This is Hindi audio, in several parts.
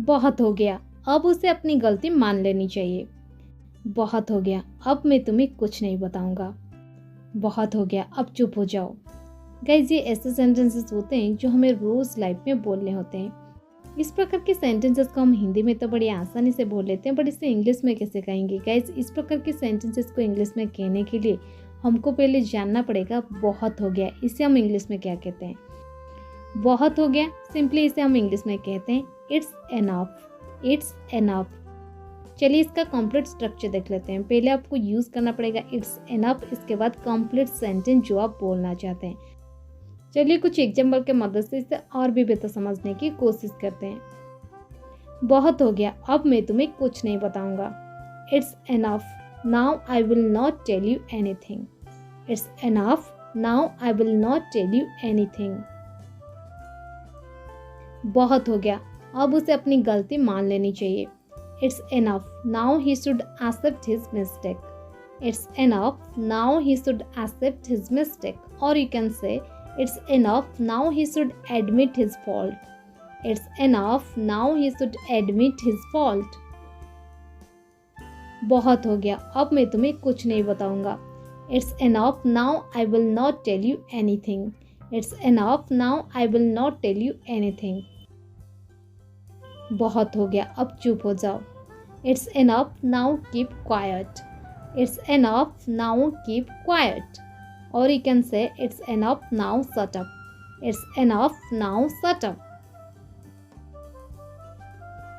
बहुत हो गया, अब उसे अपनी गलती मान लेनी चाहिए। बहुत हो गया, अब मैं तुम्हें कुछ नहीं बताऊंगा। बहुत हो गया, अब चुप हो जाओ। गाइज, ये ऐसे सेंटेंसेस होते हैं जो हमें रोज लाइफ में बोलने होते हैं। इस प्रकार के सेंटेंसेस को हम हिंदी में तो बड़ी आसानी से बोल लेते हैं, बट इसे इंग्लिश में कैसे कहेंगे? गाइज, इस प्रकार के सेंटेंसेस को इंग्लिश में कहने के लिए हमको पहले जानना पड़ेगा बहुत हो गया इसे हम इंग्लिश में क्या कहते हैं। बहुत हो गया सिंपली इसे हम इंग्लिश में कहते हैं इट्स एनफ। It's enough. चलिए इसका कंप्लीट स्ट्रक्चर देख लेते हैं। पहले आपको यूज़ करना पड़ेगा इट्स एनफ, इसके बाद कंप्लीट सेंटेंस जो आप बोलना चाहते हैं। चलिए कुछ एग्जाम्पल के मदद से इसे और भी बेहतर समझने की कोशिश करते हैं। बहुत हो गया, अब मैं तुम्हें कुछ नहीं बताऊंगा। It's enough, now I will not tell you anything. It's enough, now I will not tell you anything. बहुत हो गया, अब उसे अपनी गलती मान लेनी चाहिए। It's enough, now he should accept his mistake. It's enough, now he should accept his mistake. और you can say it's enough, now he should admit his fault. It's enough, now he should admit his fault. बहुत हो गया, अब मैं तुम्हें कुछ नहीं बताऊंगा। It's enough, now I will not tell you anything. It's enough, now I will not tell you anything. बहुत हो गया, अब चुप हो जाओ। It's enough, now keep quiet. It's enough, now keep quiet. Or you can say it's enough, now shut up. It's enough, now shut up.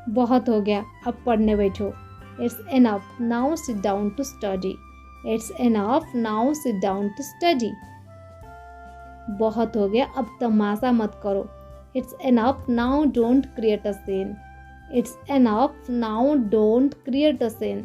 बहुत हो गया, अब पढ़ने बैठो। It's enough, now sit down to study. It's enough, now sit down to study. बहुत हो गया, अब तमाशा मत करो। It's enough, now don't create a scene. It's enough, now don't create a scene.